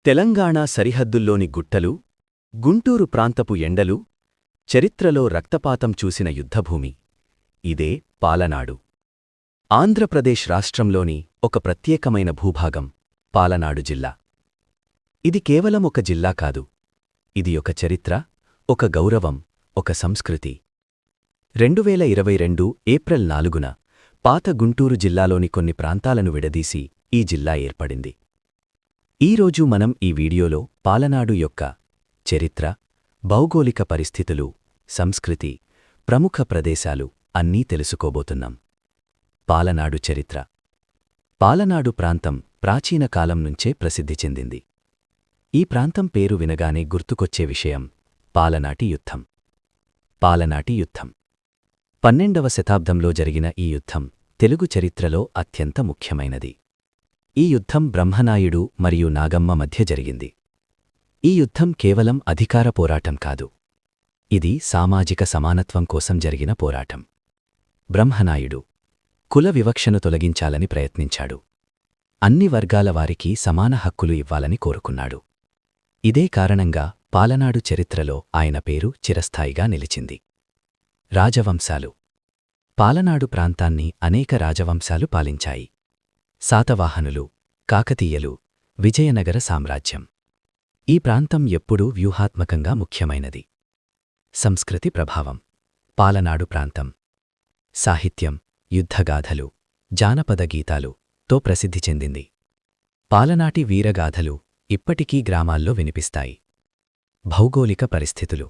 తెలంగాణ సరిహద్దుల్లోని గుట్టలు, గుంటూరు ప్రాంతపు ఎండలు, చరిత్రలో రక్తపాతం చూసిన యుద్ధభూమి. ఇదే పాలనాడు. ఆంధ్రప్రదేశ్ రాష్ట్రంలోని ఒక ప్రత్యేకమైన భూభాగం పాలనాడు జిల్లా. ఇది కేవలం ఒక జిల్లా కాదు. ఇది ఒక చరిత్ర, ఒక గౌరవం, ఒక సంస్కృతి. 2022 ఏప్రిల్ 4న పాత గుంటూరు జిల్లాలోని కొన్ని ప్రాంతాలను విడదీసి ఈ జిల్లా ఏర్పడింది. ఈరోజు మనం ఈ వీడియోలో పాలనాడు యొక్క చరిత్ర, భౌగోళిక పరిస్థితులు, సంస్కృతి, ప్రముఖ ప్రదేశాలు అన్నీ తెలుసుకోబోతున్నాం. పాలనాడు చరిత్ర. పాలనాడు ప్రాంతం ప్రాచీన కాలం నుంచే ప్రసిద్ధి చెందింది. ఈ ప్రాంతం పేరు వినగానే గుర్తుకొచ్చే విషయం పాలనాటి యుద్ధం. పాలనాటి యుద్ధం 12వ శతాబ్దంలో జరిగిన ఈ యుద్ధం తెలుగు చరిత్రలో అత్యంత ముఖ్యమైనది. ఈ యుద్ధం బ్రహ్మనాయుడు మరియు నాగమ్మ మధ్య జరిగింది. ఈ యుద్ధం కేవలం అధికార పోరాటం కాదు. ఇది సామాజిక సమానత్వం కోసం జరిగిన పోరాటం. బ్రహ్మనాయుడు కుల వివక్షను తొలగించాలని ప్రయత్నించాడు. అన్ని వర్గాల వారికి సమాన హక్కులు ఇవ్వాలని కోరుకున్నాడు. ఇదే కారణంగా పాలనాడు చరిత్రలో ఆయన పేరు చిరస్థాయిగా నిలిచింది. రాజవంశాలు. పాలనాడు ప్రాంతాన్ని అనేక రాజవంశాలు పాలించాయి. శాతవాహనులు, కాకతీయులు, విజయనగర సామ్రాజ్యం. ఈ ప్రాంతం ఎప్పుడూ వ్యూహాత్మకంగా ముఖ్యమైనది. సంస్కృతి ప్రభావం. పాలనాడు ప్రాంతం సాహిత్యం, యుద్ధగాథలు, జానపద గీతాలుతో ప్రసిద్ధి చెందింది. పాలనాటి వీరగాథలు ఇప్పటికీ గ్రామాల్లో వినిపిస్తాయి. భౌగోళిక పరిస్థితులు.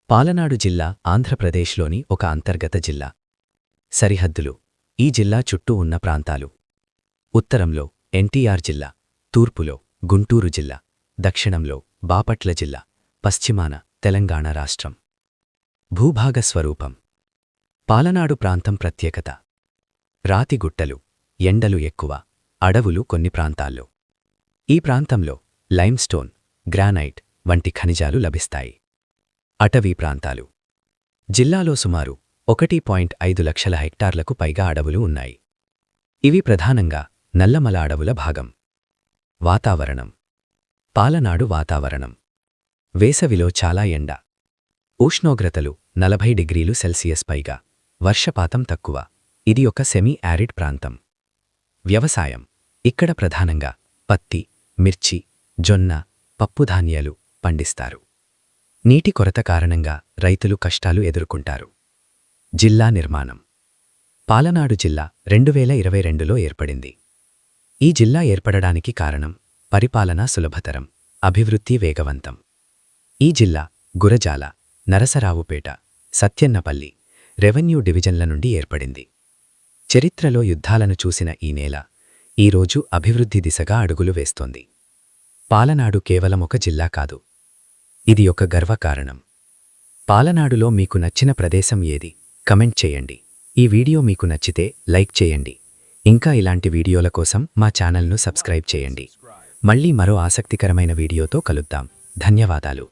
పాలనాడు జిల్లా ఆంధ్రప్రదేశ్లోని ఒక అంతర్గత జిల్లా. సరిహద్దులు. ఈ జిల్లా చుట్టూ ఉన్న ప్రాంతాలు. ఉత్తరంలో ఎన్టీఆర్ జిల్లా, తూర్పులో గుంటూరు జిల్లా, దక్షిణంలో బాపట్ల జిల్లా, పశ్చిమాన తెలంగాణ రాష్ట్రం. భూభాగ స్వరూపం. పాలనాడు ప్రాంతం ప్రత్యేకత. రాతిగుట్టలు, ఎండలు ఎక్కువ, అడవులు కొన్ని ప్రాంతాల్లో. ఈ ప్రాంతంలో లైమ్స్టోన్, గ్రానైట్ వంటి ఖనిజాలు లభిస్తాయి. అటవీ ప్రాంతాలు. జిల్లాలో సుమారు 1.5 లక్షల హెక్టార్లకు పైగా అడవులు ఉన్నాయి. ఇవి ప్రధానంగా నల్లమల అడవుల భాగం. వాతావరణం. పాలనాడు వాతావరణం వేసవిలో చాలా ఎండ. ఉష్ణోగ్రతలు 40 డిగ్రీలు సెల్సియస్ పైగా. వర్షపాతం తక్కువ. ఇది ఒక సెమీ యారిడ్ ప్రాంతం. వ్యవసాయం. ఇక్కడ ప్రధానంగా పత్తి, మిర్చి, జొన్న, పప్పుధాన్యాలు పండిస్తారు. నీటి కొరత కారణంగా రైతులు కష్టాలు ఎదుర్కొంటారు. జిల్లా నిర్మాణం. పాలనాడు జిల్లా 2022లో ఏర్పడింది. ఈ జిల్లా ఏర్పడడానికి కారణం పరిపాలనా సులభతరం, అభివృద్ధి వేగవంతం. ఈ జిల్లా గురజాల, నరసరావుపేట, సత్యన్నపల్లి రెవెన్యూ డివిజన్ల నుండి ఏర్పడింది. చరిత్రలో యుద్ధాలను చూసిన ఈ నేల ఈరోజు అభివృద్ధి దిశగా అడుగులు వేస్తోంది. పాలనాడు కేవలం ఒక జిల్లా కాదు. ఇది ఒక గర్వకారణం. పాలనాడులో మీకు నచ్చిన ప్రదేశం ఏది? కమెంట్ చేయండి. ఈ వీడియో మీకు నచ్చితే లైక్ చేయండి. ఇంకా ఇలాంటి వీడియోల కోసం మా ఛానల్ను సబ్స్క్రైబ్ చేయండి. మళ్ళీ మరో ఆసక్తికరమైన వీడియోతో కలుద్దాం. ధన్యవాదాలు.